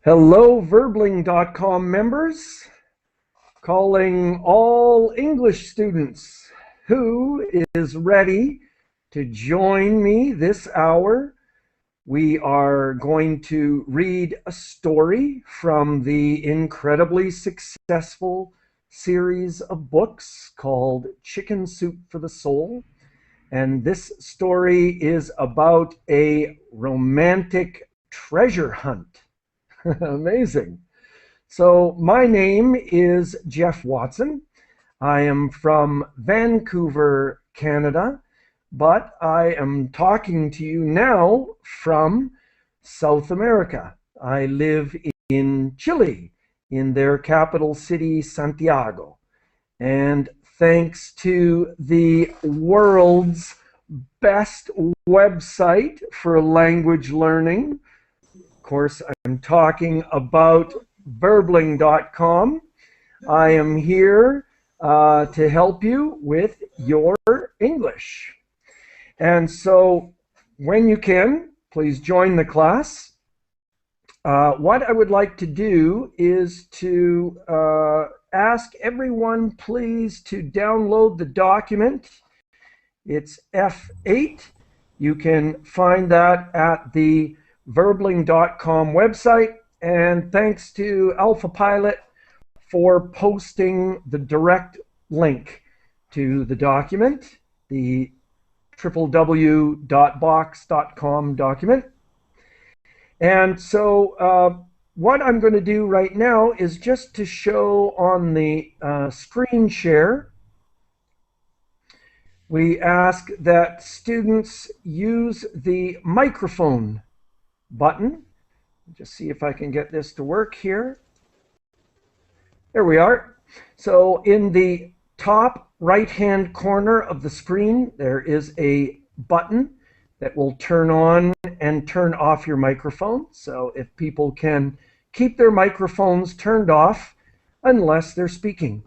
Hello, Verbling.com members, calling all English students. Who is ready to join me this hour? We are going to read a story from the incredibly successful series of books called Chicken Soup for the Soul. And this story is about a romantic treasure hunt. Amazing. So my name is Geoff Watson. I am from Vancouver, Canada, but I am talking to you now from South America. I live in Chile, in their capital city, Santiago. And thanks to the world's best website for language learning, of course, I'm talking about Verbling.com. I am here to help you with your English. And so when you can, please join the class. What I would like to do is to ask everyone, please, to download the document. It's F8. You can find that at the Verbling.com website, and thanks to Alpha Pilot for posting the direct link to the document, the www.box.com document. And so what I'm going to do right now is just to show on the screen share. We ask that students use the microphone button. Just see if I can get this to work here. There we are. So in the top right-hand corner of the screen, there is a button that will turn on and turn off your microphone. So if people can keep their microphones turned off unless they're speaking.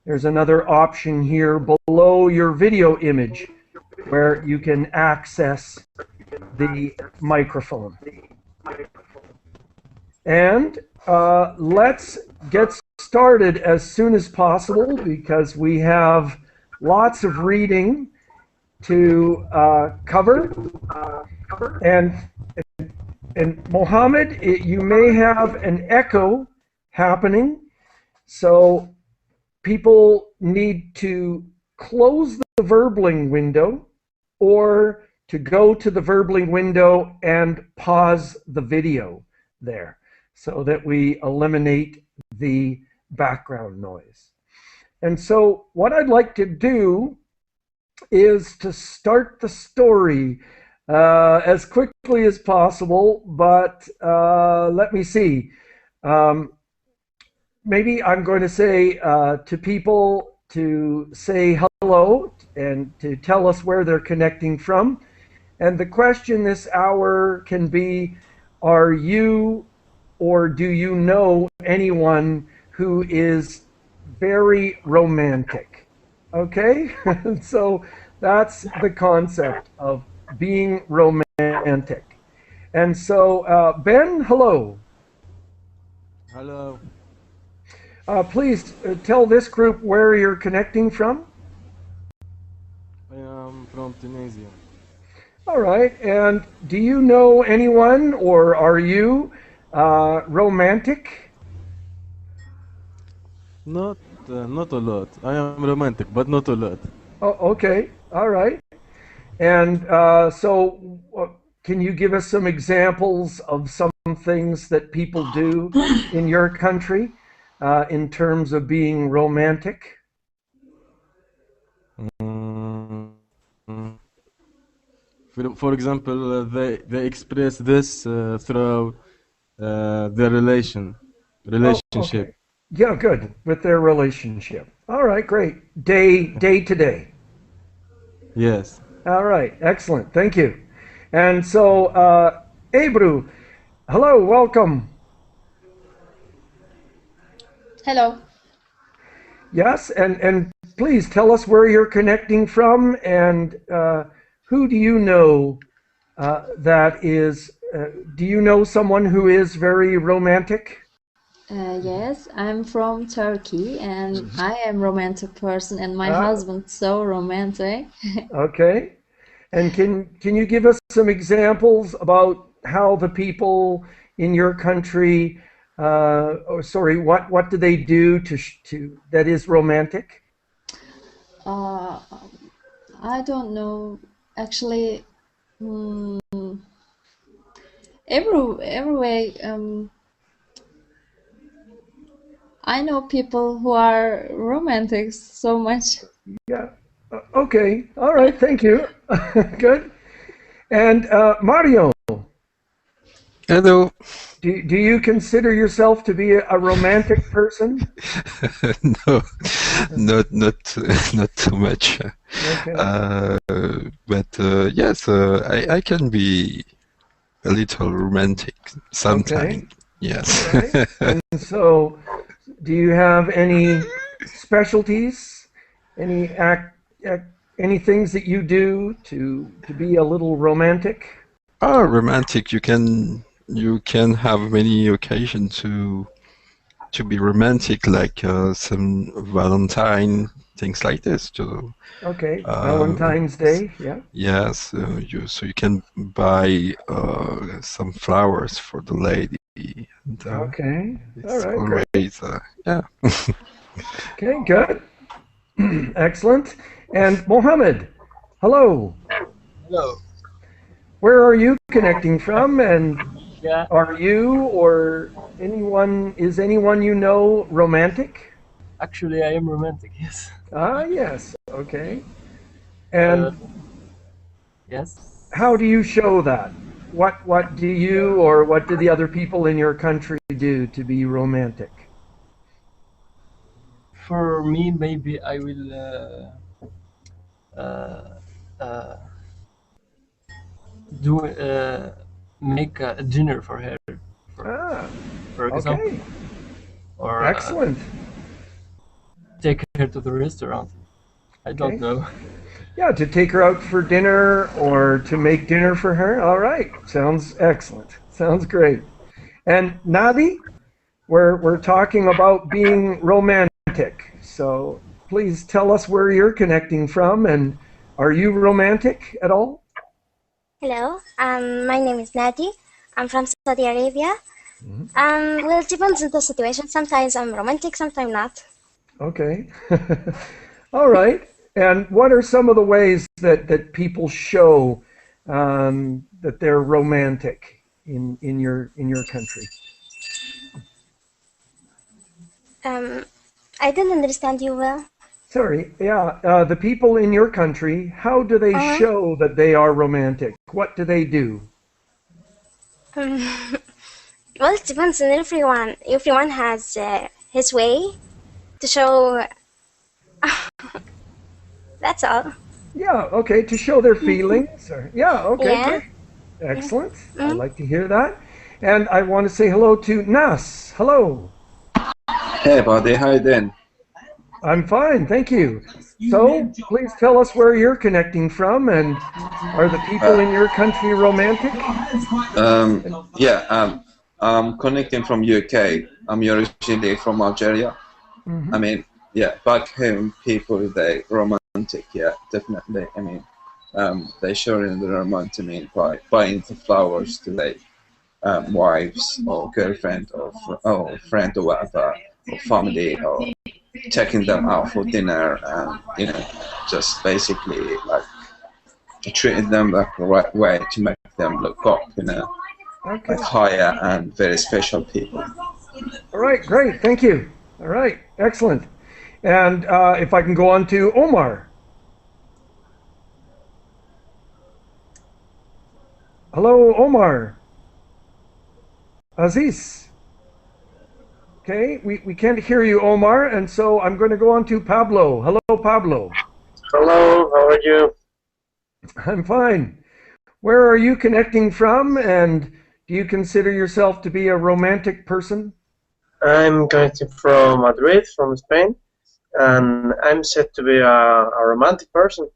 There's another option here below your video image where you can access the microphone. And let's get started as soon as possible because we have lots of reading to cover. And Mohammed, you may have an echo happening, so people need to close the Verbling window or to go to the Verbling window and pause the video there so that we eliminate the background noise. And so what I'd like to do is to start the story as quickly as possible, but let me see. Maybe I'm going to say to people to say hello and to tell us where they're connecting from. And the question this hour can be, are you or do you know anyone who is very romantic? Okay, so that's the concept of being romantic. And so, Ben, hello. Hello. Please tell this group where you're connecting from. I am from Tunisia. All right, and do you know anyone or are you romantic? Not a lot. I am romantic, but not a lot. Oh, okay, all right. And so can you give us some examples of some things that people do in your country in terms of being romantic? For example, they express this through their relationship. Oh, okay. Yeah, good, with their relationship. All right, great. Day to day. Yes. All right, excellent. Thank you. And so, Ebru, hello, welcome. Hello. Yes, and please tell us where you're connecting from and who do you know that is, do you know someone who is very romantic? Yes, I'm from Turkey and I am romantic person and my Ah, husband so romantic. okay. And can you give us some examples about how the people in your country, or sorry, what do they do to that is romantic? Uh, I don't know. Actually, mm, every way, I know people who are romantic so much. Yeah. Okay. All right. Thank you. Good. And Mario, Hello. do you consider yourself to be a romantic person? No, not too much. Okay. But yes, I can be a little romantic Okay. sometimes. All Yes. right. And so, do you have any specialties? Any any things that you do to be a little romantic? Oh, romantic. You can have many occasions to be romantic, like some Valentine, things like this. So, Okay. uh, Valentine's Day. Yeah. yes, you can buy some flowers for the lady, and Okay. All it's right. Great. always yeah. Okay. Good. Excellent. And Mohammed, hello. Hello. Where are you connecting from? And Yeah, are you or is anyone you know romantic? actually, I am romantic. Yes. Ah, yes. Okay. Uh, And yes. how do you show that? What do you or what do the other people in your country do to be romantic? For me, maybe I will uh, uh, do make a dinner for her, for Ah, for example, okay. or Excellent. take her to the restaurant. I don't Okay. know. Yeah, to take her out for dinner or to make dinner for her. All right. Sounds excellent. Sounds great. And Nadi, we're talking about being romantic. So please tell us where you're connecting from and are you romantic at all? Hello, my name is Nadi. I'm from Saudi Arabia. Mhm. Well, it depends on the situation. Sometimes I'm romantic, sometimes not. Okay. All right. And what are some of the ways that people show that they're romantic in your country? Um, I didn't understand you well. Sorry. Yeah. The people in your country, how do they Uh, show that they are romantic? What do they do? um, well, it depends on everyone. Everyone has his way to show. That's all. Yeah. Okay. To show their feelings. Yeah. Okay. Yeah. Great. Excellent. I Mm. like to hear that. And I want to say hello to Nas. Hello. Hey buddy, how you doing? I'm fine, thank you. So, please tell us where you're connecting from, and are the people in your country romantic? Yeah, I'm connecting from UK. I'm originally from Algeria. I Hmm. mean, yeah, back home people they romantic, yeah, definitely. I mean, they showing the romantic by buying the flowers to their wives or girlfriend or friend or whatever, or family, or taking them out for dinner, and just basically like treating them like the right way to make them look up, like Okay. higher and very special people. All right, great, thank you. All right, excellent. And if I can go on to Omar. Hello, Omar. Aziz. Okay, we can't hear you, Omar, and so I'm going to go on to Pablo. Hello, Pablo. Hello, how are you? I'm fine. Where are you connecting from, and do you consider yourself to be a romantic person? I'm connecting from Madrid, from Spain, and I'm said to be a romantic person.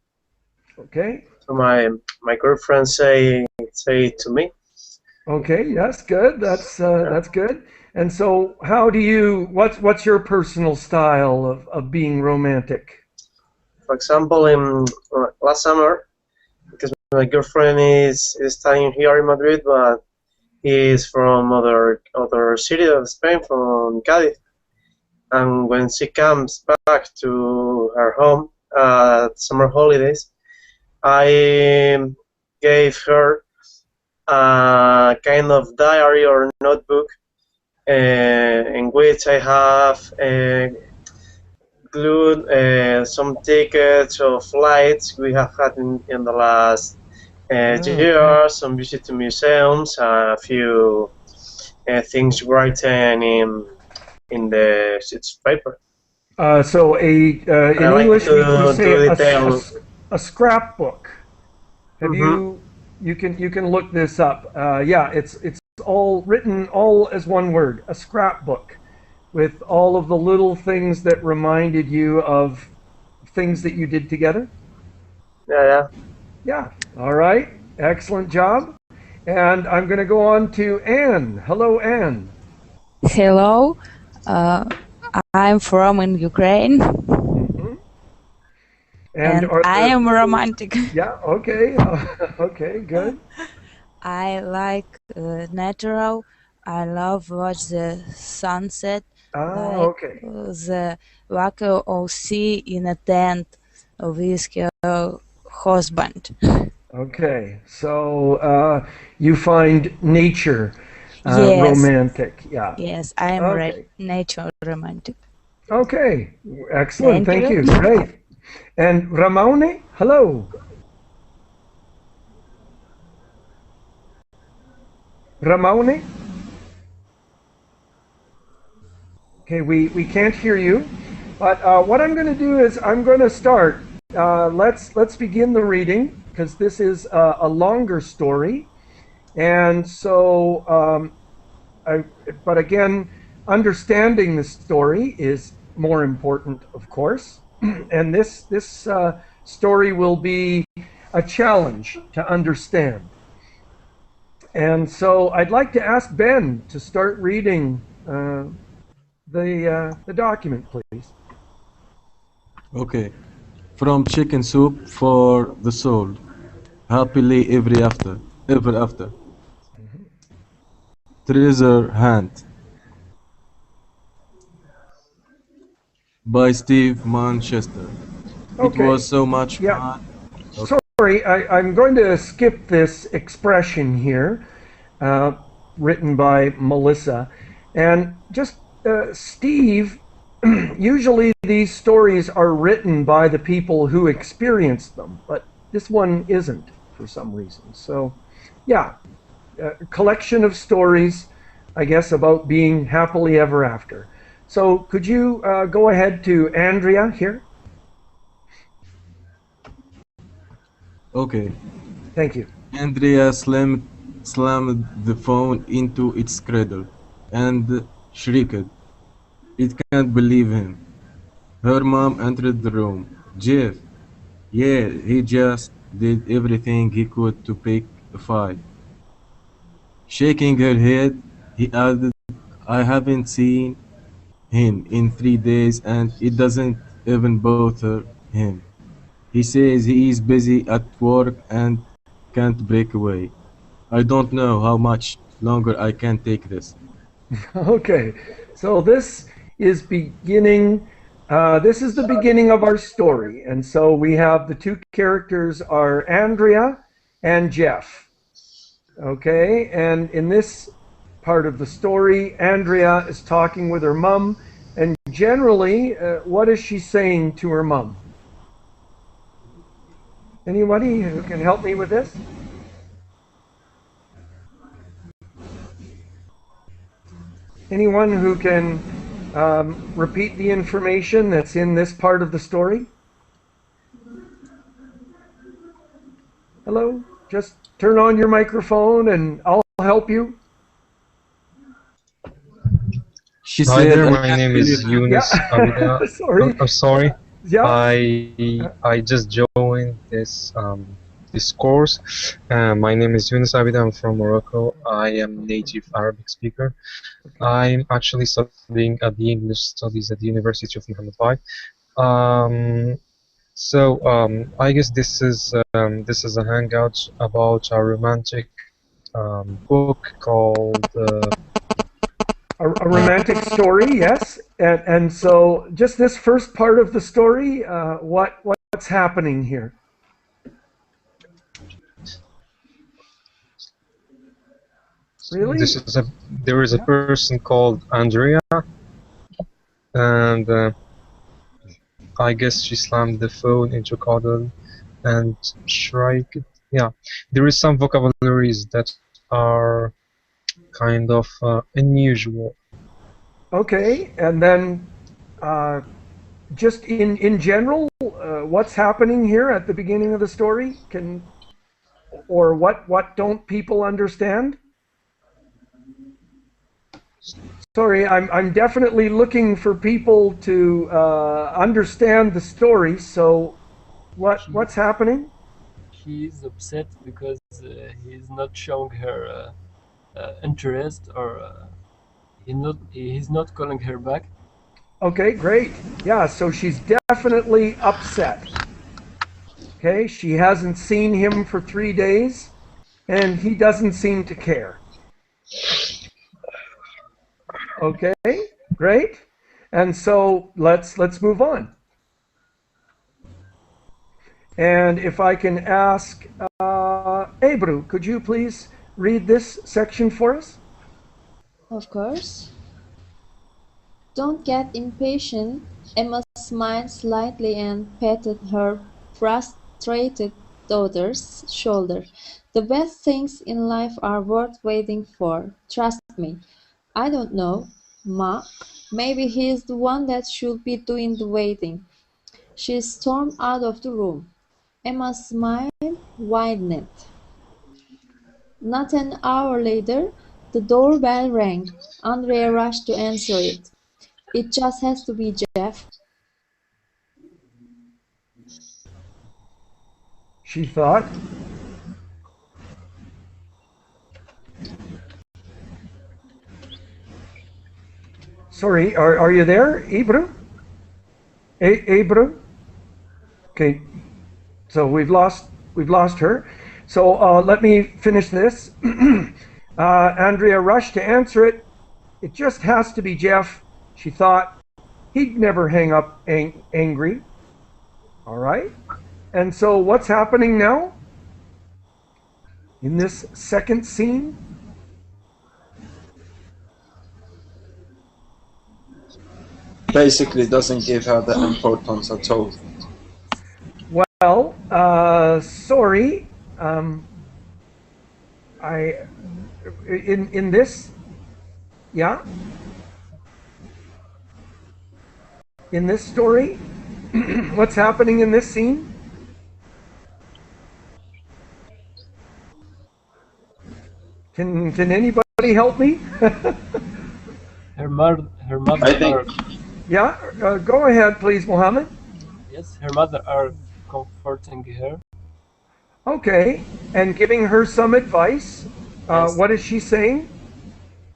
Okay. So my girlfriend say to me. Okay. Yes. Good. That's good. And so, how do you? What's your personal style of being romantic? For example, in last summer, because my girlfriend is studying here in Madrid, but he is from other city of Spain, from Cádiz. And when she comes back to her home summer holidays, I gave her a kind of diary or notebook in which I have glued some tickets or flights we have had in the last year, some visit to museums, a few things written in the sheets of paper. So I in like English we to say detail. a scrapbook. Have Mhm. you can look this up. Yeah, it's all written all as one word, a scrapbook, with all of the little things that reminded you of things that you did together. Yeah. Yeah. All right. Excellent job. And I'm going to go on to Anne. Hello, Anne. Hello, uh, I'm from in Ukraine, Hmm. And and are I there? am romantic. Yeah. Okay. Okay. Good. I like natural. I love watch the sunset, Ah. like Okay. the water of sea in a tent with her husband. Okay, so you find nature Yes, romantic. Yeah. yes, I am Okay. nature romantic. Okay. Excellent. Thank Thank you. you. Great. And Ramone, hello. Ramone? Okay, we can't hear you. But what I'm going to do is I'm going to start. Let's begin the reading because this is a longer story. And so but again, understanding the story is more important, of course. And this story will be a challenge to understand. And so I'd like to ask Ben to start reading the document, please. Okay. From chicken soup for the soul. Happily ever after. Treasure Hunt by Steve Manchester. It Okay. was so much Yeah. fun. Okay. Sorry, I'm going to skip this expression here, uh, written by Melissa. And just Steve, usually these stories are written by the people who experienced them, but this one isn't for some reason. So, yeah, a collection of stories, I guess, about being happily ever after. So, could you go ahead to Andrea here? Okay. Thank you. Andrea slammed the phone into its cradle and shrieked. It can't believe him. Her mom entered the room. Jeff, yeah, he just did everything he could to pick a fight. Shaking her head, he added, I haven't seen him in 3 days and it doesn't even bother him. He says he is busy at work and can't break away. I don't know how much longer I can take this. Okay, so is beginning. This is the beginning of our story, and so we have the two characters are Andrea and Geoff. Okay, and in this part of the story, Andrea is talking with her mom, and generally, what is she saying to her mom? Anybody who can help me with this? Anyone who can repeat the information that's in this part of the story? Hello? Just turn on your microphone and I'll help you. She Hi said, there, I my can't name believe is him. Yunus Abida. Yeah. Sorry. I'm sorry. Yeah. I just joined this course. My name is Yunus Abida. I'm from Morocco. I am native Arabic speaker. I'm actually studying at the English Studies at the University of Muhammad V. I guess this is a hangout about a romantic book called A romantic story, yes. And so just this first part of the story, what's happening here? Really? there is a person called Andrea, and I guess she slammed the phone into cuddle and shrieked. Yeah, there is some vocabularies that are kind of unusual. Okay. And then just in general, what's happening here at the beginning of the story? Or what don't people understand? Sorry, I'm definitely looking for people to understand the story. So what's happening? She's upset because he's not showing her interest, or he's not calling her back. Okay, great. Yeah, so she's definitely upset. Okay, she hasn't seen him for 3 days, and he doesn't seem to care. Okay, great. And so let's move on. And if I can ask Ebru, could you please read this section for us? Of course. Don't get impatient. Emma smiled slightly and patted her frustrated daughter's shoulder. The best things in life are worth waiting for. Trust me. I don't know, Ma. Maybe he's the one that should be doing the waiting. She stormed out of the room. Emma's smile widened. Not an hour later, the doorbell rang. Andrea rushed to answer it. It just has to be Geoff. She thought. Sorry, are you there, Ebru? Ebru? Okay, so we've lost her. So let me finish this. Andrea rushed to answer it. It just has to be Geoff. She thought he'd never hang up angry. All right. And so what's happening now in this second scene? Basically, doesn't give her the importance at all. Well, sorry. I in this, yeah, in this story, what's happening in this scene? Can anybody help me? Her mother I think are Yeah, go ahead, please, Mohammed. yes, her mother are comforting her. Okay, and giving her some advice. Yes, What is she saying?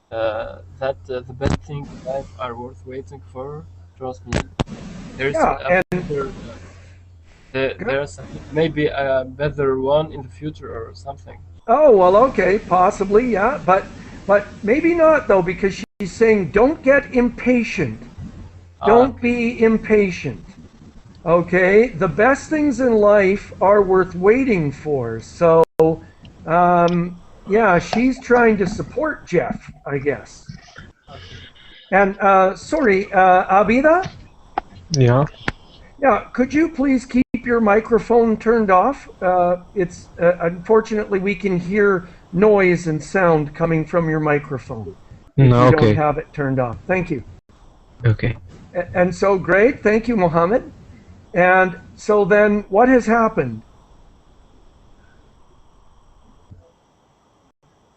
that the best things in life are worth waiting for. Trust me. There's Yeah, a and better, there's maybe a better one in the future or something. oh well, okay, possibly, yeah, but maybe not though, because she's saying don't get impatient. Don't be impatient. Okay, the best things in life are worth waiting for. So, yeah, she's trying to support Geoff, I guess. And sorry, Abida? Yeah. Yeah, could you please keep your microphone turned off? It's unfortunately we can hear noise and sound coming from your microphone if you don't Okay. have it turned off. Thank you. Okay. And so great, thank you, Mohammed. And so then, what has happened?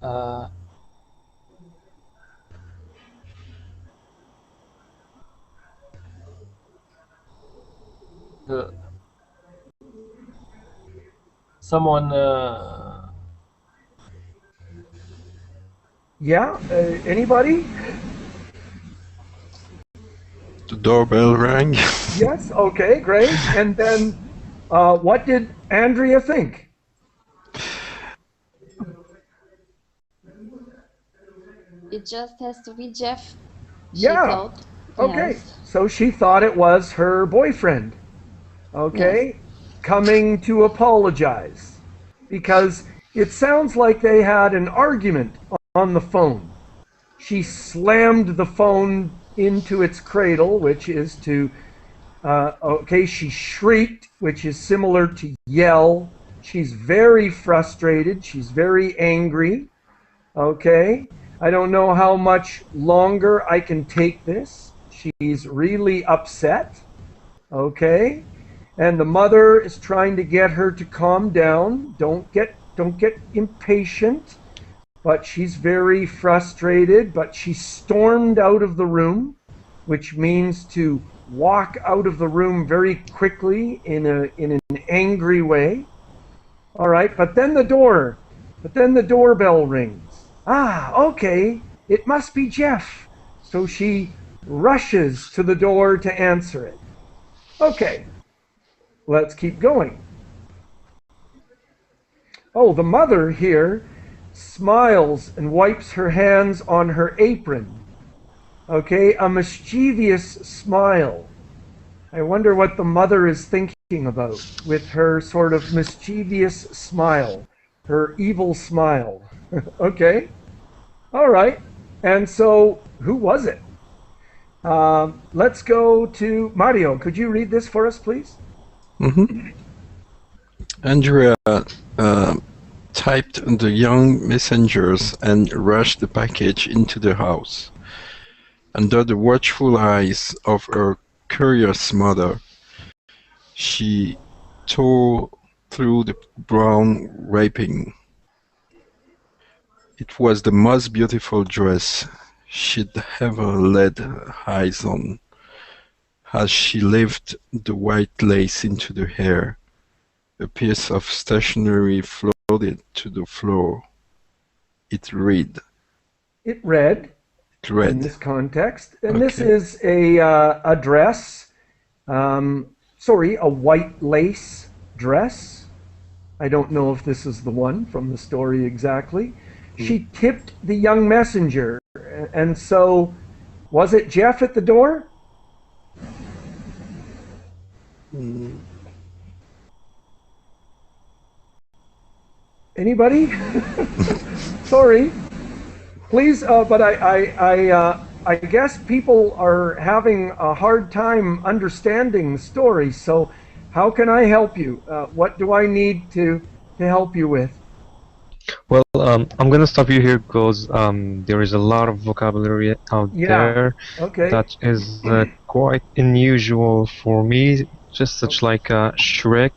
Uh, Uh, someone. Yeah, anybody? The doorbell rang. Yes, okay, great. And then what did Andrea think? It just has to be Geoff, she Yeah, thought. okay. Yes. So she thought it was her boyfriend, Yes. okay, coming to apologize because it sounds like they had an argument on the phone. She slammed the phone into its cradle, which is to, okay, she shrieked, which is similar to yell. She's very frustrated. She's very angry. Okay. I don't know how much longer I can take this. She's really upset. Okay. And the mother is trying to get her to calm down. Don't get impatient. But she's very frustrated, but she stormed out of the room, which means to walk out of the room very quickly in an angry way. All right, but then the doorbell rings. Ah, okay, it must be Geoff. So she rushes to the door to answer it. Okay, let's keep going. Oh, the mother here smiles and wipes her hands on her apron. Okay, a mischievous smile. I wonder what the mother is thinking about with her sort of mischievous smile, her evil smile. Okay, all right. And so, who was it? Let's go to Mario. Could you read this for us, please? Mm-hmm. Andrea typed the young messengers and rushed the package into the house. Under the watchful eyes of her curious mother, she tore through the brown wrapping. It was the most beautiful dress she'd ever laid eyes on. As she lifted the white lace into the air, a piece of stationery floated to the floor. It read. It read. It read. In this context, and Okay. this is a dress. A white lace dress. I don't know if this is the one from the story exactly. She tipped the young messenger, and so was it Geoff at the door? Anybody? Sorry. Please, but I guess people are having a hard time understanding the story. So, how can I help you? What do I need to help you with? Well, I'm gonna stop you here because there is a lot of vocabulary out there Okay. that is quite unusual for me. Just such like Shrek,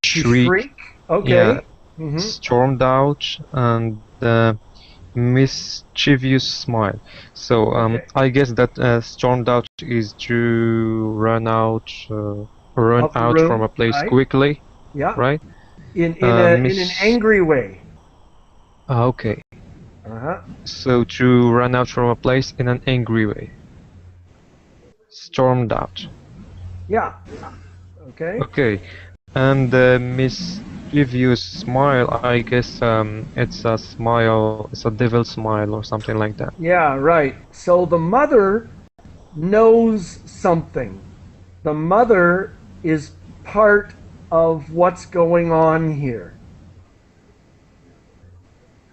shriek, Shriek. Okay. yeah, Mm-hmm. stormed out, and mischievous smile. So Okay. I guess that stormed out is to run out, run Of the out room, from a place right? quickly, Yeah. right? In an angry way. Okay. Uh-huh. So to run out from a place in an angry way. Stormed out. Yeah. Okay. Okay. And the mischievous smile, I guess it's a smile, it's a devil smile or something like that. Yeah, right. So the mother knows something. The mother is part of what's going on here.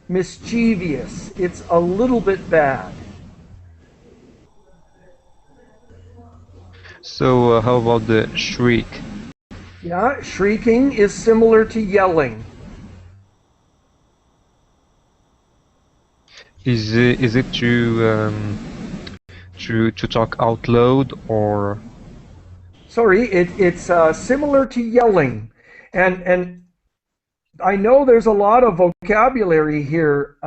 Mischievous. It's a little bit bad. So how about the shriek? Yeah, shrieking is similar to yelling. Is it to talk out loud or? Sorry, it's similar to yelling, and I know there's a lot of vocabulary here,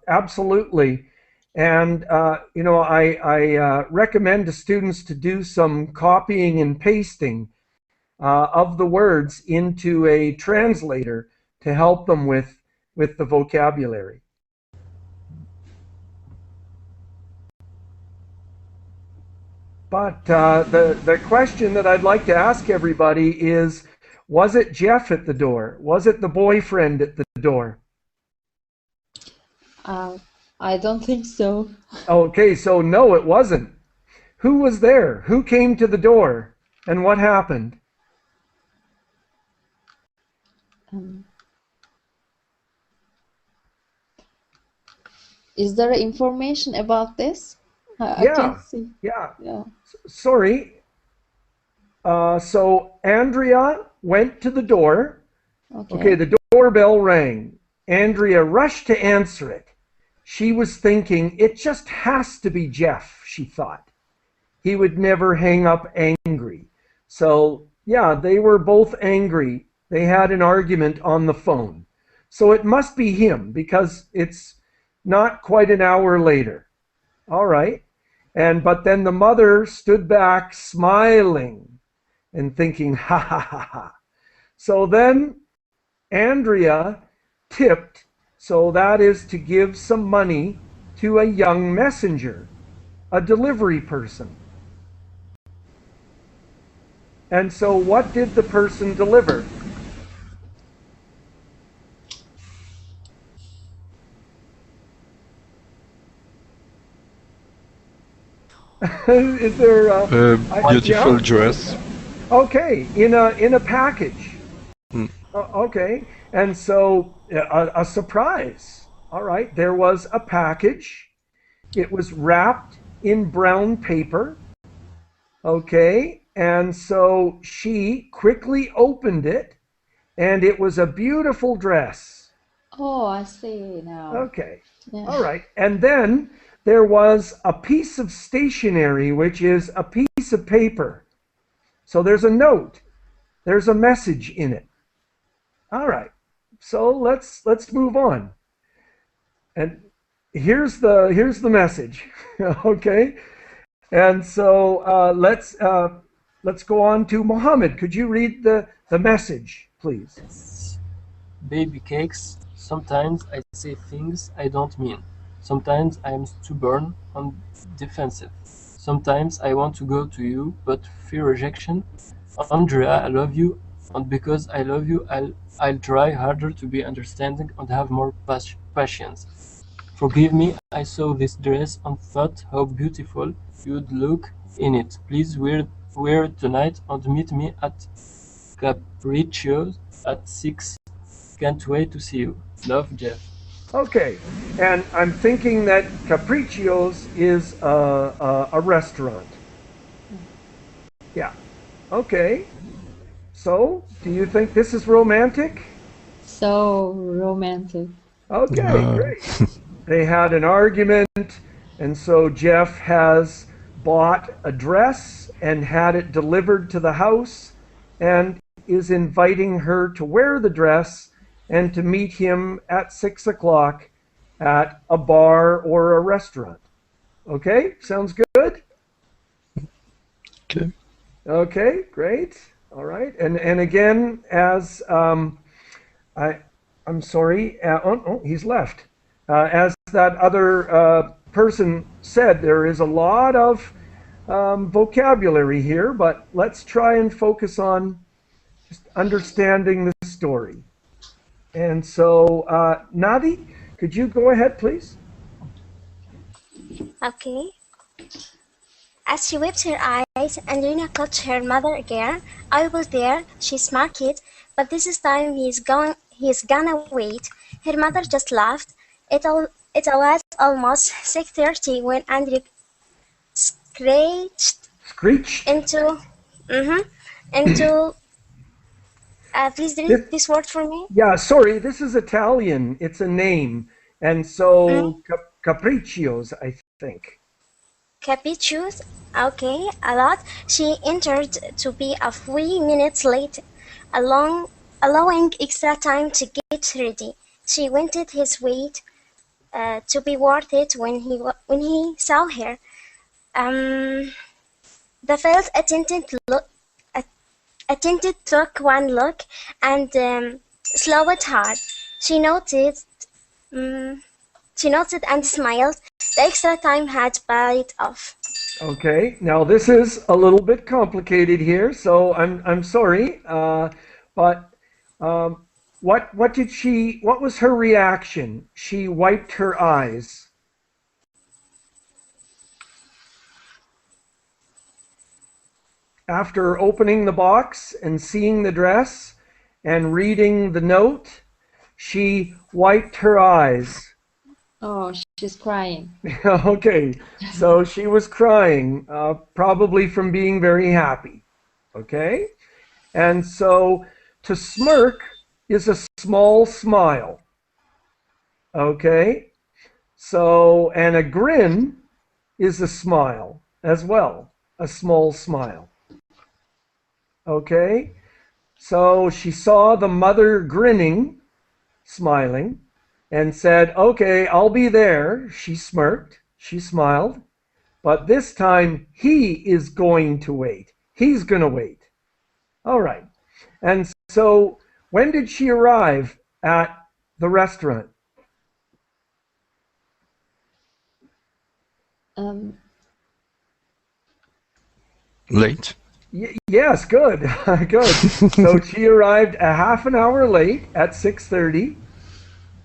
absolutely, and I recommend to students to do some copying and pasting of the words into a translator to help them with the vocabulary. But the question that I'd like to ask everybody is, was it Geoff at the door? Was it the boyfriend at the door? I don't think so. Okay, so no, it wasn't. Who was there? Who came to the door? And what happened? Is there information about this? I Yeah, can't see. yeah. Yeah. Sorry. So Andrea went to the door. Okay, the doorbell rang. Andrea rushed to answer it. She was thinking, it just has to be Geoff, she thought. He would never hang up angry. So, yeah, they were both angry. They had an argument on the phone. So it must be him because it's not quite an hour later. All right. But then the mother stood back smiling and thinking, ha ha ha ha. So then Andrea tipped, so that is to give some money to a young messenger, a delivery person. And so what did the person deliver? Is there a beautiful dress? Okay, in a package. Okay, and so a surprise. All right, there was a package. It was wrapped in brown paper. Okay, and so she quickly opened it, and it was a beautiful dress. Oh, I see now. Okay, Yeah. all right, and then there was a piece of stationery, which is a piece of paper. So there's a note. There's a message in it. All right. So let's move on. And here's the message. Okay. And so let's go on to Mohammed. Could you read the message, please? Baby cakes. Sometimes I say things I don't mean. Sometimes I am stubborn and defensive. Sometimes I want to go to you, but fear rejection. Andrea, I love you, and because I love you, I'll try harder to be understanding and have more patience. Forgive me, I saw this dress and thought how beautiful you'd look in it. Please wear it tonight and meet me at Capriccio's at 6. Can't wait to see you. Love, Geoff. Okay, and I'm thinking that Capriccio's is a restaurant. Yeah. Okay. So, do you think this is romantic? So romantic. Okay, great. They had an argument, and so Geoff has bought a dress and had it delivered to the house and is inviting her to wear the dress and to meet him at 6 o'clock at a bar or a restaurant. Okay, sounds good? Okay. Okay, great. All right. And again, as I'm sorry, he's left. As that other person said, there is a lot of vocabulary here, but let's try and focus on just understanding the story. And so, Nadi, could you go ahead, please? Okay. As she wiped her eyes, Andrina caught her mother again. I was there, she smacked it, but this time he's gonna wait. Her mother just laughed. It was almost 6:30 when Andrew screeched into please read this word for me. Yeah, sorry, this is Italian. It's a name. And so Capriccio's, I think. Capriccious, okay, a lot. She entered to be a few minutes late, allowing extra time to get ready. She wanted his wait to be worth it when he saw her. The felt Attended took one look and slowed hard. She noted, she noted and smiled. The extra time had paid off. Okay, now this is a little bit complicated here, so I'm sorry, but what was her reaction? She wiped her eyes. After opening the box and seeing the dress and reading the note, she wiped her eyes. Oh, she's crying. Okay, so she was crying, probably from being very happy. Okay, and so to smirk is a small smile. Okay, so and a grin is a smile as well, a small smile. Okay, so she saw the mother grinning, smiling, and said, okay, I'll be there. She smirked, she smiled, but this time he is going to wait. He's going to wait. All right. And so when did she arrive at the restaurant? Late. Yes, good, good. So she arrived a half an hour late at 6:30.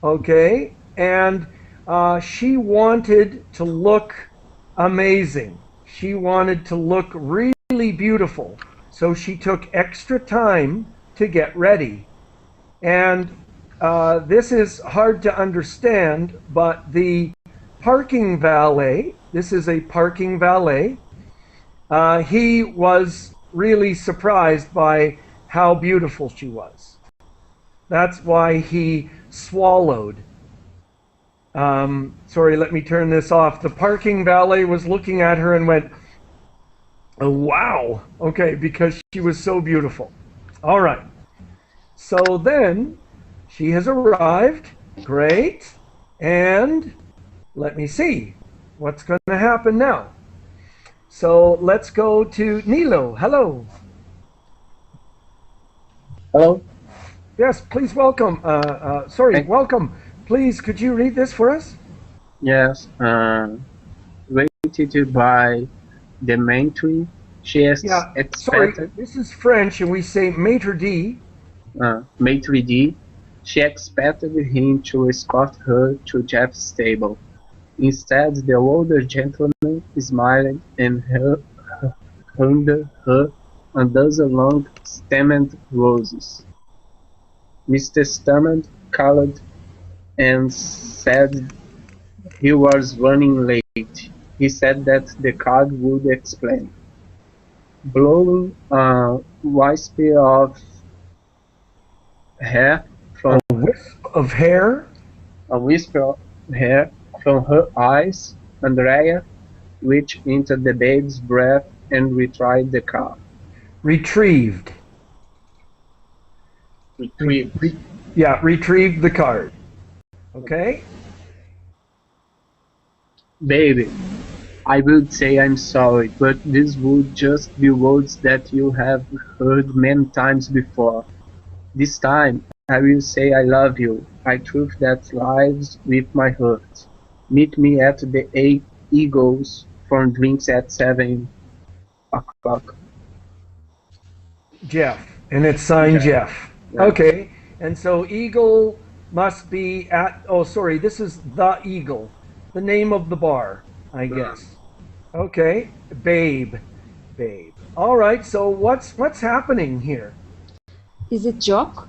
Okay, and she wanted to look amazing. She wanted to look really beautiful. So she took extra time to get ready. And this is hard to understand, but the parking valet, this is a parking valet, he was really surprised by how beautiful she was. That's why he swallowed. Sorry, let me turn this off. The parking valet was looking at her and went, oh, wow. Okay, because she was so beautiful. All right. So then she has arrived. Great. And let me see what's going to happen now. So let's go to Nilo. Hello. Hello. Yes, please welcome. Welcome. Please, could you read this for us? Yes. Rated by the mentee. She expected. Sorry, this is French, and we say maitre d'. Maitre d'. She expected him to escort her to Geoff's table. Instead, the older gentleman smiled and handed her a dozen long-stemmed roses. Mr. Stammered, colored, and said he was running late. He said that the card would explain. Blowing a wisp of hair from her eyes, Andrea reached into the baby's breath and retrieved the card. Retrieved. Retrieved the card. Okay? Baby, I would say I'm sorry, but these would just be words that you have heard many times before. This time, I will say I love you. I truth that lives with my heart. Meet me at the Eagles for drinks at 7 o'clock. Geoff, and it's signed Geoff. Yeah. Okay, and so Eagle must be at, this is the Eagle, the name of the bar, I guess. Okay, babe. All right, so what's happening here? Is it joke?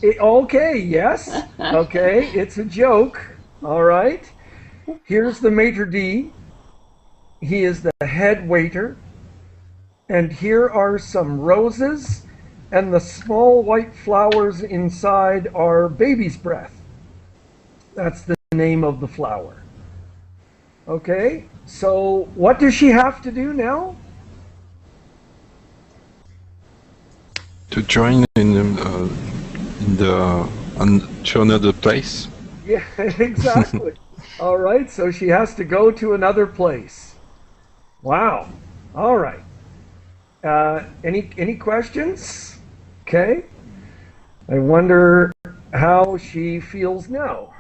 Okay, yes. Okay, it's a joke. All right. Here's the maitre d'. He is the head waiter. And here are some roses, and the small white flowers inside are baby's breath. That's the name of the flower. Okay, so what does she have to do now? To join to another place? Yeah, exactly. All right, so she has to go to another place. Wow. All right. Any questions? Okay. I wonder how she feels now.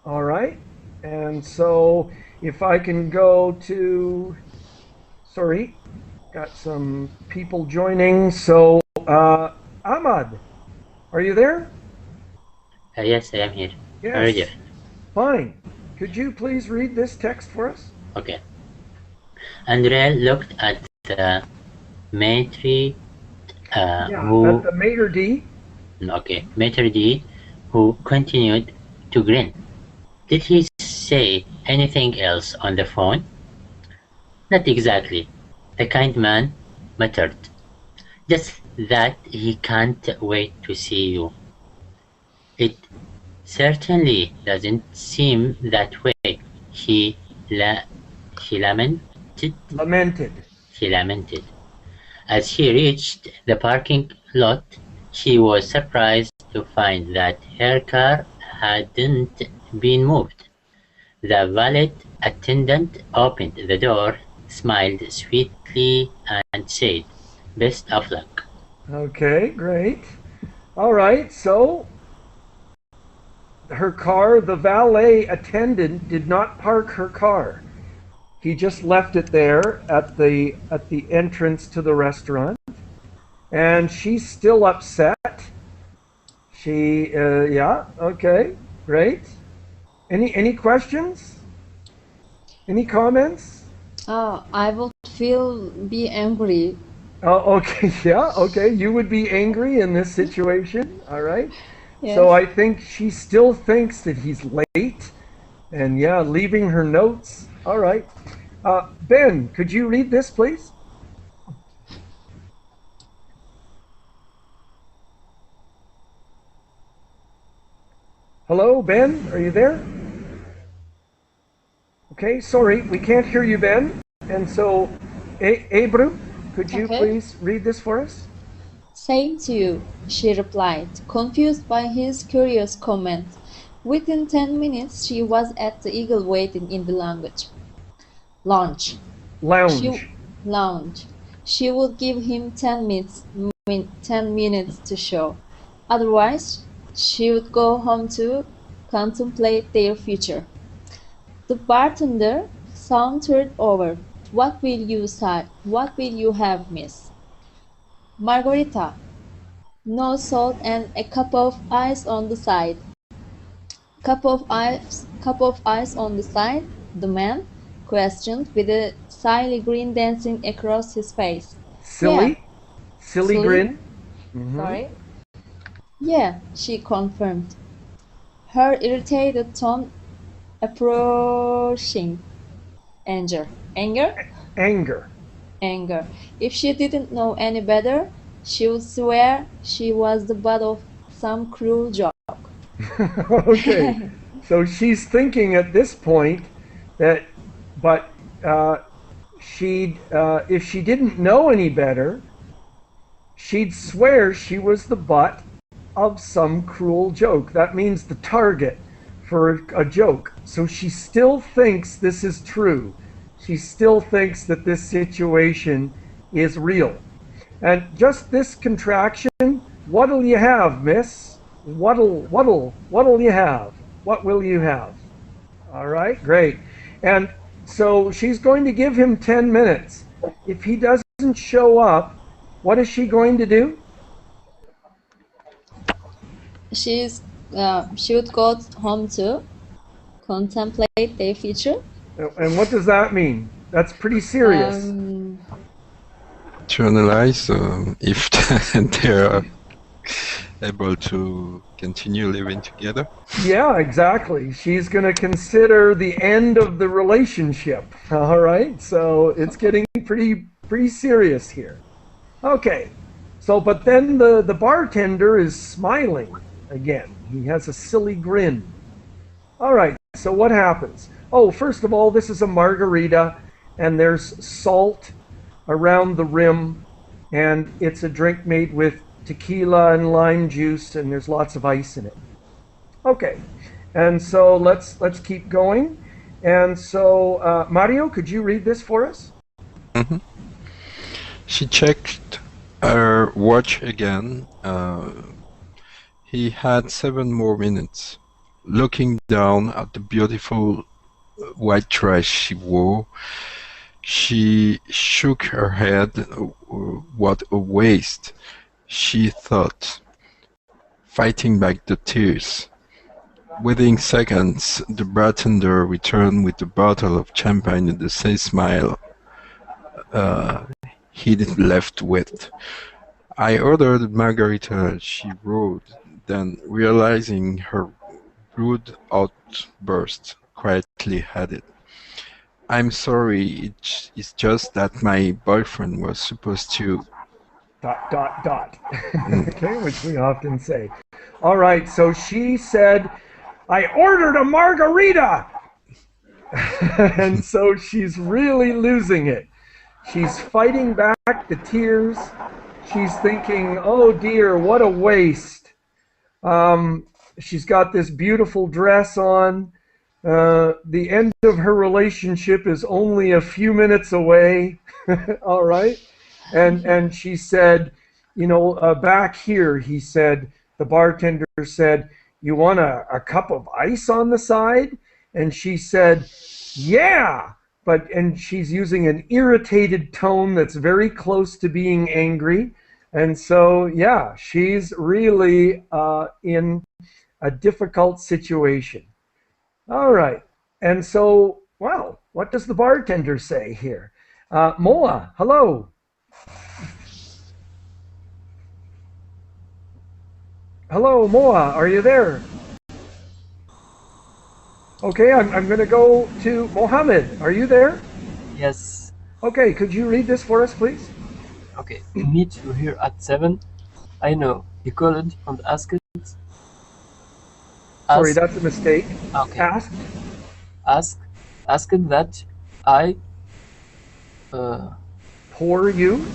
All right. And so if I can go to, sorry, got some people joining. So Ahmad, are you there? Yes, I am here. Yes. How are you? Fine. Could you please read this text for us? Okay. Andrea looked at the maitre who... At the maitre d'. Okay, maitre d', who continued to grin. Did he say anything else on the phone? Not exactly, the kind man muttered. Just that he can't wait to see you. It certainly doesn't seem that way, he lamented. He lamented. As he reached the parking lot, he was surprised to find that her car hadn't been moved. The valet attendant opened the door, smiled sweetly, and said, "Best of luck." Okay, great. All right, so her car, the valet attendant did not park her car. He just left it there at the entrance to the restaurant, and she's still upset. She, yeah, okay, great. Any questions? Any comments? I would be angry. Oh, okay, yeah, okay. You would be angry in this situation, all right? Yes. So I think she still thinks that he's late, and yeah, leaving her notes. All right. Ben, could you read this, please? Hello, Ben, are you there? Okay, sorry, we can't hear you, Ben. And so, Abram, could you please read this for us? Same to you, she replied, confused by his curious comment. Within 10 minutes, she was at the Eagle waiting in the lounge. Lounge. She would give him 10 minutes to show. Otherwise, she would go home to contemplate their future. The bartender sauntered over. What will you have, miss? Margarita. No salt and a cup of ice on the side. Cup of ice on the side, the man questioned with a silly grin dancing across his face. Silly grin? Sorry. Yeah, she confirmed, her irritated tone approaching anger. If she didn't know any better, she would swear she was the butt of some cruel joke. Okay, so she's thinking at this point that, but if she didn't know any better, she'd swear she was the butt of some cruel joke. That means the target for a joke. So she still thinks this is true. She still thinks that this situation is real. And just this contraction, what'll you have, miss? What'll you have? What will you have? All right, great. And so she's going to give him 10 minutes. If he doesn't show up, what is she going to do? She would go home to contemplate their future. And what does that mean? That's pretty serious. To analyze if they are able to continue living together. Yeah, exactly. She's going to consider the end of the relationship. All right, so it's getting pretty serious here. Okay, so but then the bartender is smiling again. He has a silly grin. All right, so what happens? Oh, first of all, this is a margarita, and there's salt around the rim, and it's a drink made with tequila and lime juice, and there's lots of ice in it. Okay, and so let's keep going. And so Mario, could you read this for us? Mm-hmm. She checked her watch again. He had 7 more minutes. Looking down at the beautiful white dress she wore, she shook her head. What a waste, she thought, fighting back the tears. Within seconds, the bartender returned with a bottle of champagne and the same smile he'd left with. I ordered margarita, she wrote, then realizing her rude outburst, quietly added, I'm sorry, it's just that my boyfriend was supposed to... ... Okay, which we often say. All right, so she said, I ordered a margarita! And so she's really losing it. She's fighting back the tears. She's thinking, oh dear, what a waste. She's got this beautiful dress on. The end of her relationship is only a few minutes away. All right. And she said, you know, back here, he said, the bartender said, you want a cup of ice on the side? And she said, yeah. And she's using an irritated tone that's very close to being angry. And so, yeah, she's really in a difficult situation. All right. And so, well, what does the bartender say here? Moa, hello. Hello, Moa, are you there? Okay, I'm going to go to Mohammed. Are you there? Yes. Okay, could you read this for us, please? Okay. Meet you here at 7. I know. He called and asked. Sorry, that's a mistake. Okay. Asked that I pour you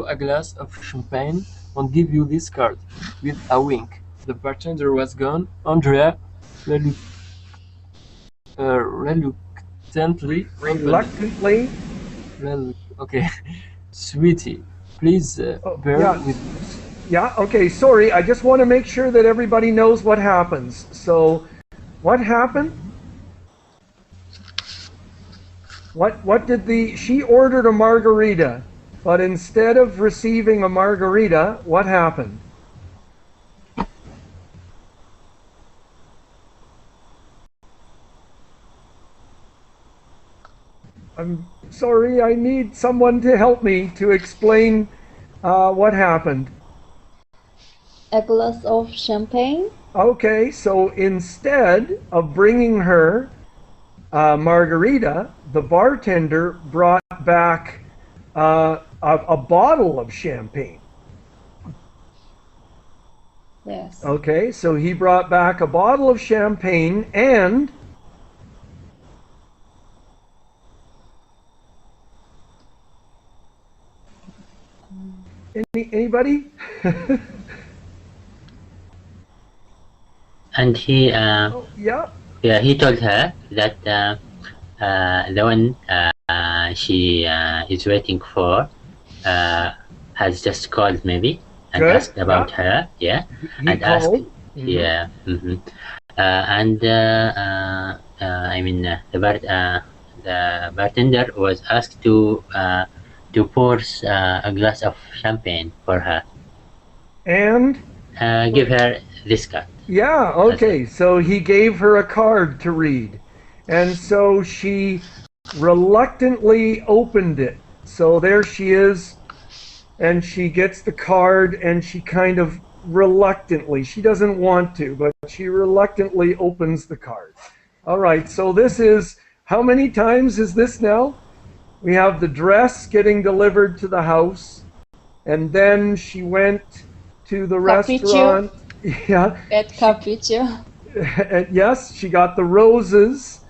a glass of champagne and give you this card with a wink. The bartender was gone. Andrea reluctantly. Okay. Sweetie, please bear with me. Yeah, okay, sorry. I just want to make sure that everybody knows what happens. So, what happened? What did she ordered a margarita, but instead of receiving a margarita, what happened? I'm sorry, I need someone to help me to explain what happened. A glass of champagne? Okay, so instead of bringing her margarita, the bartender brought back a bottle of champagne. Yes. Okay, so he brought back a bottle of champagne and anybody? And he he told her that the one she is waiting for has just called maybe and asked about her, and asked, I mean the bartender was asked to pour a glass of champagne for her and give her this card. Yeah, okay, so he gave her a card to read, and so she reluctantly opened it. So there she is, and she gets the card, and she kind of reluctantly, she doesn't want to, but she reluctantly opens the card. All right, so this is, how many times is this now? We have the dress getting delivered to the house, and then she went to the restaurant. Yeah. At Capriccio. Yes, she got the roses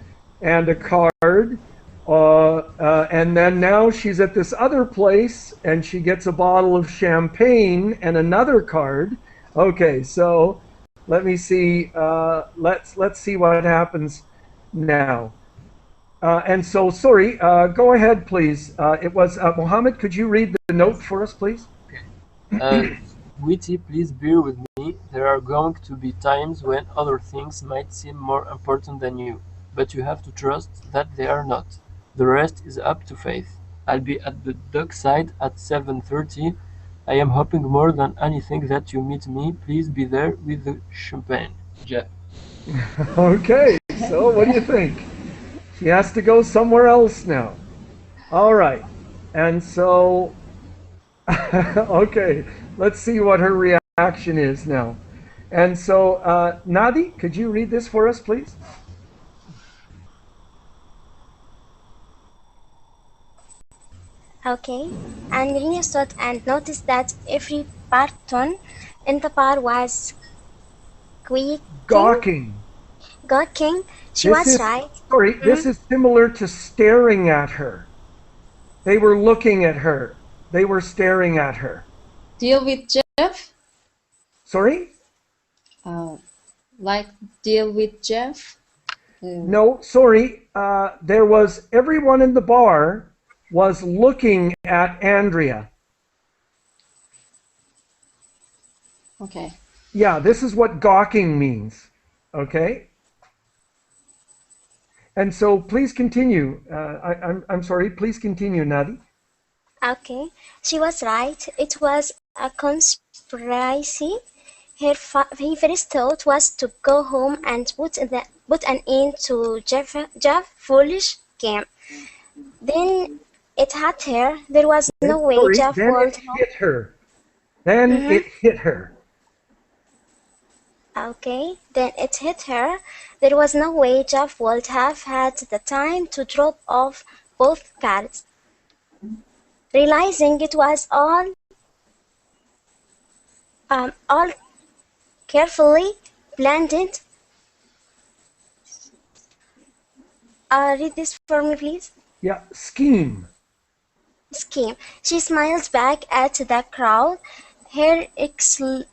and a card. And then now she's at this other place and she gets a bottle of champagne and another card. Okay, so let me see. Let's see what happens now. And so, sorry, go ahead, please. It was Mohammed. Could you read the note for us, please? Sweetie, please bear with me. There are going to be times when other things might seem more important than you, but you have to trust that they are not. The rest is up to faith. I'll be at the dockside at 7:30. I am hoping more than anything that you meet me. Please be there with the champagne. Geoff. Okay, so what do you think? She has to go somewhere else now. All right. And so, okay, let's see what her reaction is now. And so, Nadi, could you read this for us, please? Okay. And Rina stood and noticed that every person in the bar was Gawking. gawking. She This was is, right. sorry, this is similar to staring at her. They were looking at her. They were staring at her. Deal with Geoff? Sorry? Like deal with Geoff? No, sorry. There was everyone in the bar was looking at Andrea. Okay. Yeah, this is what gawking means. Okay? And so please continue. I'm sorry, please continue, Nadi. Okay. She was right. It was a conspiracy. Her first thought was to go home and put an end to Geoff's foolish game. Then it hit her. There was no way Sorry, Geoff then would it hit her. Then it hit her. Okay, then it hit her. There was no way Geoff would have had the time to drop off both cards. Realizing it was all carefully planned. Read this for me, please. Yeah, scheme. Scheme. She smiled back at the crowd. Her excitement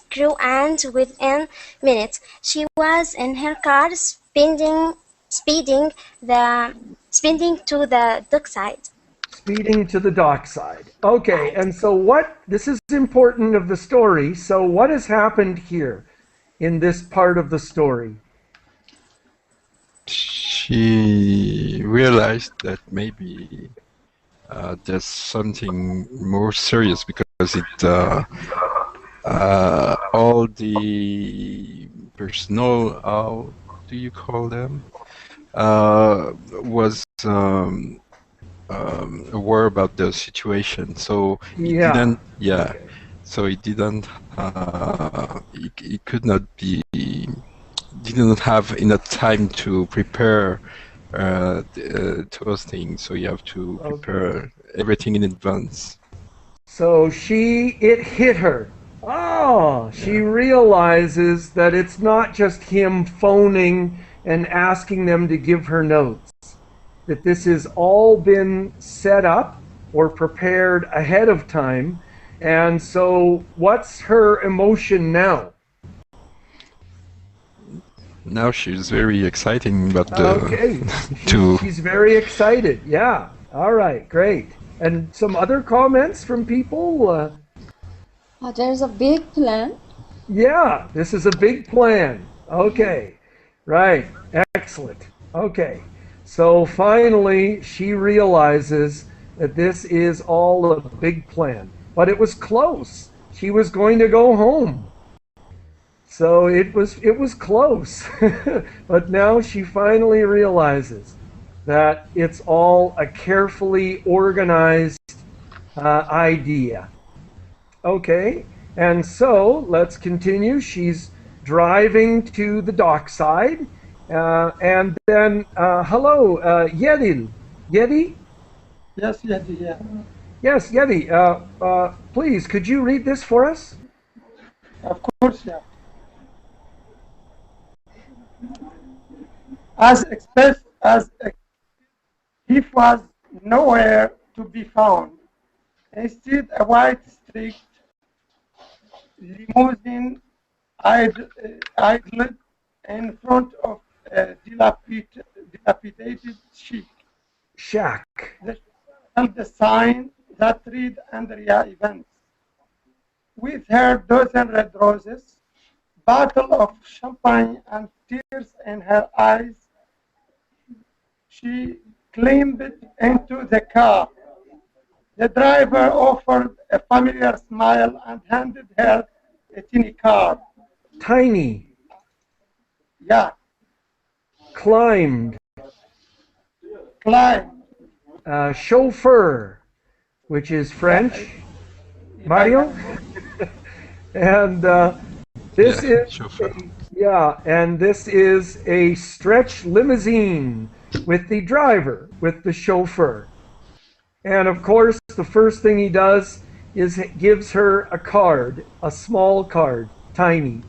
grew, and within minutes she was in her car, speeding to the dockside. Speeding to the dockside. Okay, and so this is important of the story. So what has happened here in this part of the story? She realized that maybe there's something more serious, because all the personnel, how do you call them, was aware about the situation, so it didn't. Yeah, okay. So it didn't. It could not be. Didn't have enough time to prepare those things. So you have to prepare everything in advance. So it hit her. Oh, she realizes that it's not just him phoning and asking them to give her notes. That this has all been set up or prepared ahead of time. And so what's her emotion now? Now she's very exciting about the... Okay, she's very excited. Yeah, all right, great. And some other comments from people? There's a big plan. Yeah, this is a big plan. Okay, right, excellent. Okay, so finally she realizes that this is all a big plan. But it was close. She was going to go home. So it was close. But now she finally realizes that it's all a carefully organized idea. Okay, and so let's continue. She's driving to the dockside, and then hello, Yedil. Yedi? Yes, Yedi, yeah. Yes, Yedi. Please, could you read this for us? Of course, yeah. As expected, he was nowhere to be found. Instead, a white streaked limousine idled in front of a dilapidated shack. The held a sign that read Andrea Events. With her dozen red roses, bottle of champagne, and tears in her eyes, she climbed into the car. The driver offered a familiar smile and handed her a tiny card. Tiny. Yeah. Climbed. Climbed. Chauffeur, which is French. Mario? And this is and this is a stretch limousine with the driver, with the chauffeur. And of course, the first thing he does is gives her a card, a small card, tiny.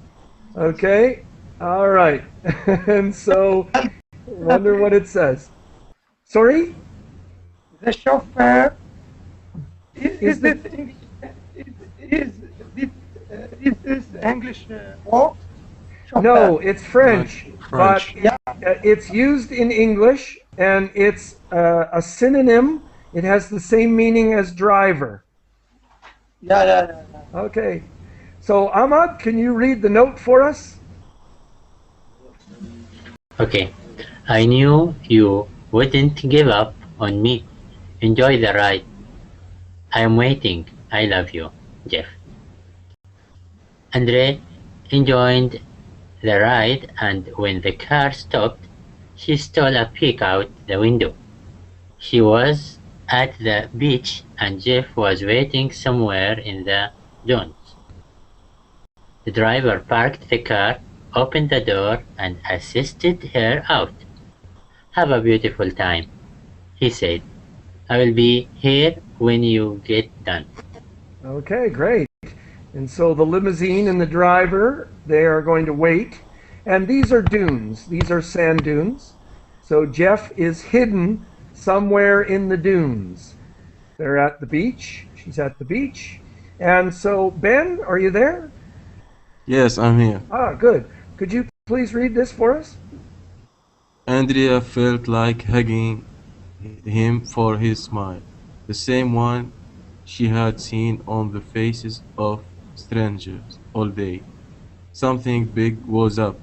Okay? All right. And so, wonder what it says. Sorry? The chauffeur is this English word? No, it's French. But it's used in English, and it's a synonym. It has the same meaning as driver. Yeah. Okay. So, Ahmad, can you read the note for us? Okay. I knew you wouldn't give up on me. Enjoy the ride. I am waiting. I love you, Geoff. Andre enjoyed the ride, and when the car stopped, she stole a peek out the window. She was at the beach, and Geoff was waiting somewhere in the dunes. The driver parked the car, opened the door, and assisted her out. Have a beautiful time, he said. I will be here when you get done. Okay, great. And so the limousine and the driver, they are going to wait. And these are dunes. These are sand dunes. So Geoff is hidden somewhere in the dunes. They're at the beach. She's at the beach. And so, Ben, are you there? Yes, I'm here. Ah, good. Could you please read this for us? Andrea felt like hugging him for his smile, the same one she had seen on the faces of strangers all day. Something big was up,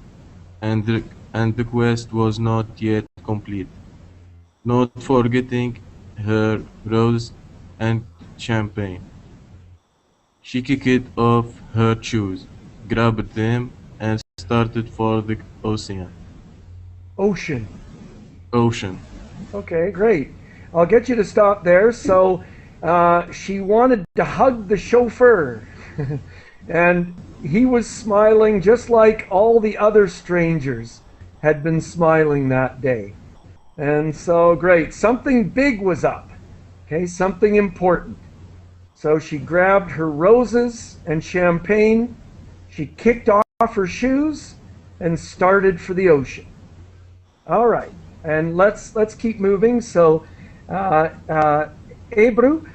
and the quest was not yet complete. Not forgetting her rose and champagne. She kicked off her shoes, grabbed them, and started for the ocean. Ocean. Ocean. Okay, great. I'll get you to stop there. So she wanted to hug the chauffeur. And he was smiling just like all the other strangers had been smiling that day. And so, great. Something big was up. Okay, something important. So she grabbed her roses and champagne. She kicked off her shoes and started for the ocean. All right. And let's keep moving. So, Ebru,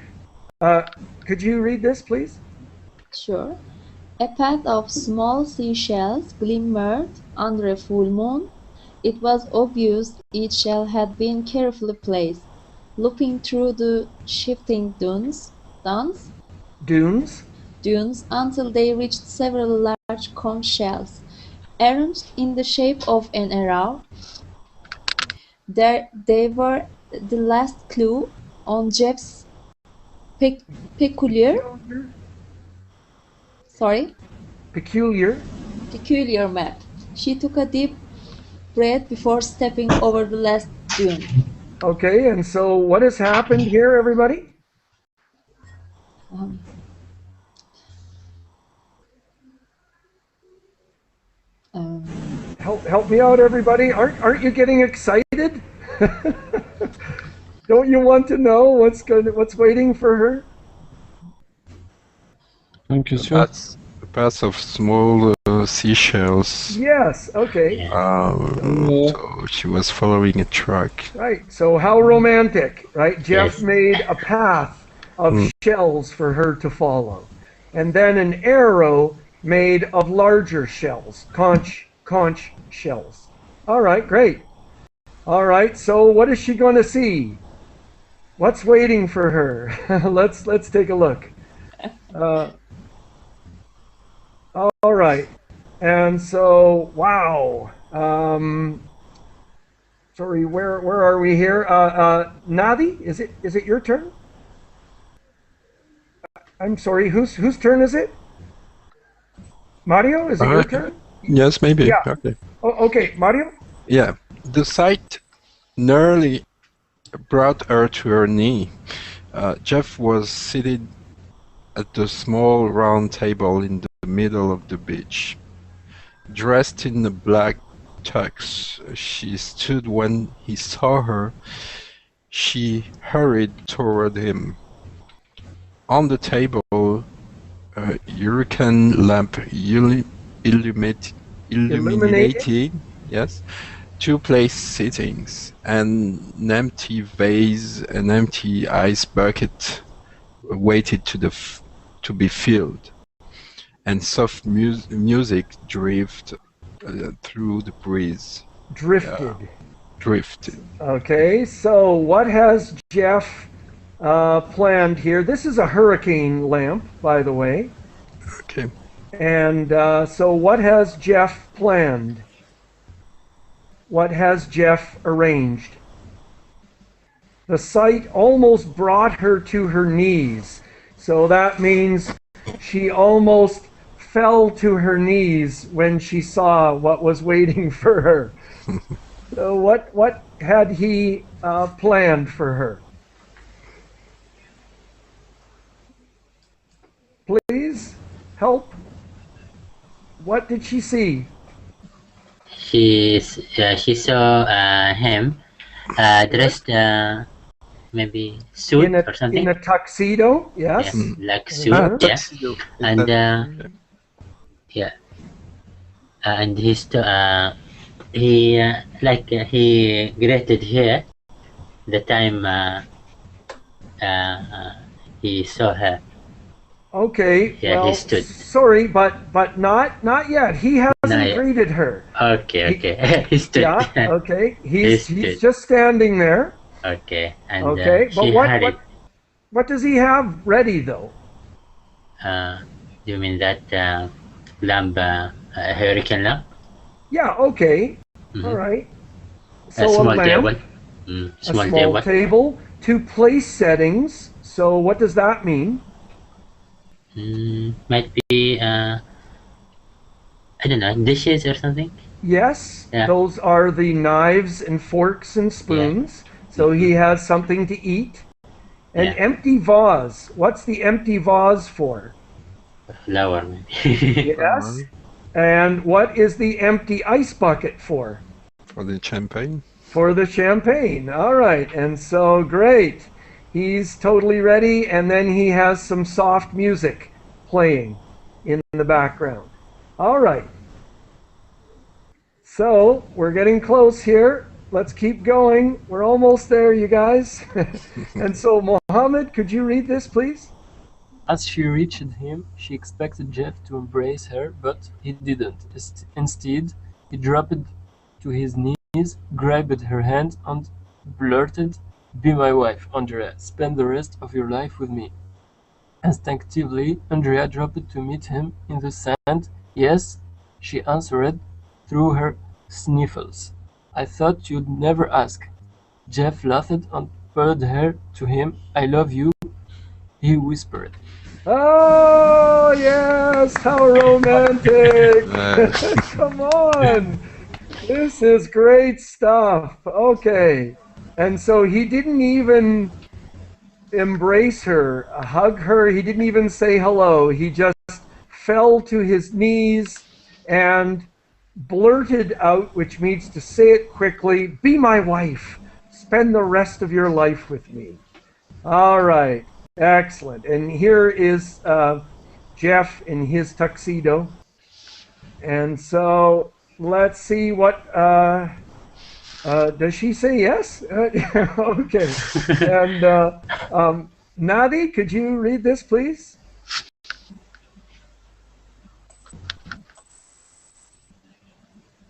could you read this, please? Sure. A path of small seashells glimmered under a full moon. It was obvious each shell had been carefully placed. Looping through the shifting dunes until they reached several large conch shells, arranged in the shape of an arrow. They were the last clue on Geoff's peculiar map. She took a deep breath before stepping over the last dune. Okay, and so what has happened here, everybody? Help me out, everybody. Aren't you getting excited? Don't you want to know what's waiting for her? A path of small seashells. Yes. Okay. So she was following a track. Right. So how romantic, right? Geoff made a path of shells for her to follow, and then an arrow made of larger shells, conch conch shells. All right, great. All right, so what is she going to see? What's waiting for her? let's take a look. All right, and so wow. Sorry, where are we here? Nadi, is it your turn? I'm sorry, whose turn is it? Mario, is it your turn? Yes, maybe. Yeah. Okay. Oh, okay, Mario? Yeah. The sight nearly brought her to her knee. Geoff was seated at the small round table in the middle of the beach. Dressed in a black tux, she stood when he saw her. She hurried toward him. On the table, a hurricane lamp illuminated, yes, two place sittings, an empty vase, an empty ice bucket waited to be filled, and soft music drifted through the breeze. Drifted. Okay, so what has Geoff planned here? This is a hurricane lamp, by the way. Okay. And so what has Geoff planned? What has Geoff arranged? The sight almost brought her to her knees. So that means she almost fell to her knees when she saw what was waiting for her. So what had he planned for her? Please help. What did she see? She saw him dressed maybe suit or something. In a tuxedo, yes. Yeah, like suit, tuxedo. And yeah, and he greeted her the time he saw her. Okay. Yeah, well, he stood. Sorry, but not yet. He hasn't greeted her. Okay. He stood. Yeah. Okay. He's stood. just standing there. Okay. And okay. But she hurried. What does he have ready though? You mean that lamp, hurricane lamp? Yeah. Okay. All right. So a small lamp, table. Small table. 2 place settings. So what does that mean? Might be I don't know, dishes or something. Yes, Yeah. Those are the knives and forks and spoons. Yeah. So he has something to eat. An empty vase. What's the empty vase for? A flower, maybe. Yes. And what is the empty ice bucket for? For the champagne. For the champagne. All right. And so great. He's totally ready, and then he has some soft music playing in the background. All right. So we're getting close here. Let's keep going. We're almost there, you guys. And so, Mohammed, could you read this, please? As she reached him, she expected Geoff to embrace her, but he didn't. Instead, he dropped to his knees, grabbed her hand, and blurted, "Be my wife, Andrea. Spend the rest of your life with me." Instinctively, Andrea dropped to meet him in the sand. "Yes," she answered through her sniffles. "I thought you'd never ask." Geoff laughed and pulled her to him. "I love you," he whispered. Oh, yes, how romantic. Come on. This is great stuff. Okay. And so he didn't even embrace her, hug her. He didn't even say hello. He just fell to his knees and blurted out, which means to say it quickly, "Be my wife. Spend the rest of your life with me." All right. Excellent. And here is Geoff in his tuxedo. And so let's see what, does she say yes? Okay. And Nadi, could you read this, please?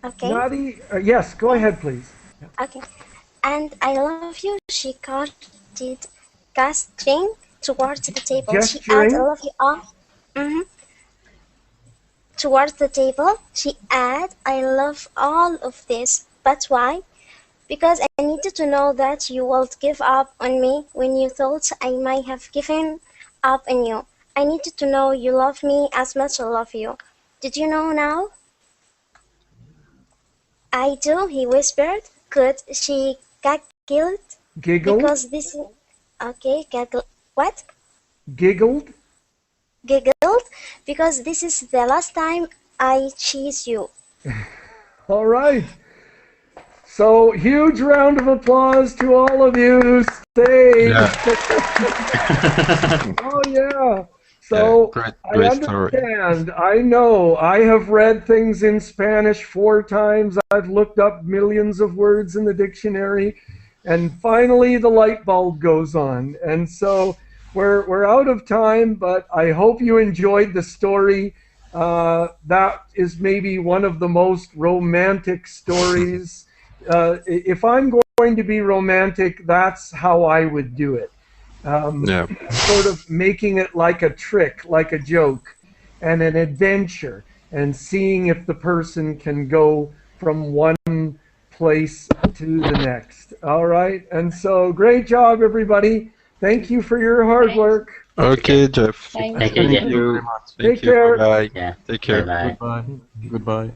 Okay. Nadi, yes, go ahead, please. Okay. And I love you. She casting towards the table. She adds, I Gesturing. love you all. Mhm. Towards the table, she adds, I love all of this. But why? Because I needed to know that you would give up on me when you thought I might have given up on you. I needed to know you love me as much as I love you. Did you know now? I do, he whispered. Good, she giggled. Giggled. Because this is... Okay, giggle. What? Giggled. Giggled. Because this is the last time I cheese you. All right. So, huge round of applause to all of you who stayed. Yeah. Oh, yeah. So, Yeah, I great story. understand. I know. I have read things in Spanish 4 times. I've looked up millions of words in the dictionary. And finally, the light bulb goes on. And so, we're out of time, but I hope you enjoyed the story. That is maybe one of the most romantic stories. If I'm going to be romantic, that's how I would do it. Yeah. Sort of making it like a trick, like a joke, and an adventure, and seeing if the person can go from one place to the next. All right. And so, great job, everybody. Thank you for your hard work. Okay, Geoff. Thank Thank you, Thank Jeff. you. Take Thank you. care. Bye. Yeah. Take care. Bye-bye. Goodbye. Goodbye.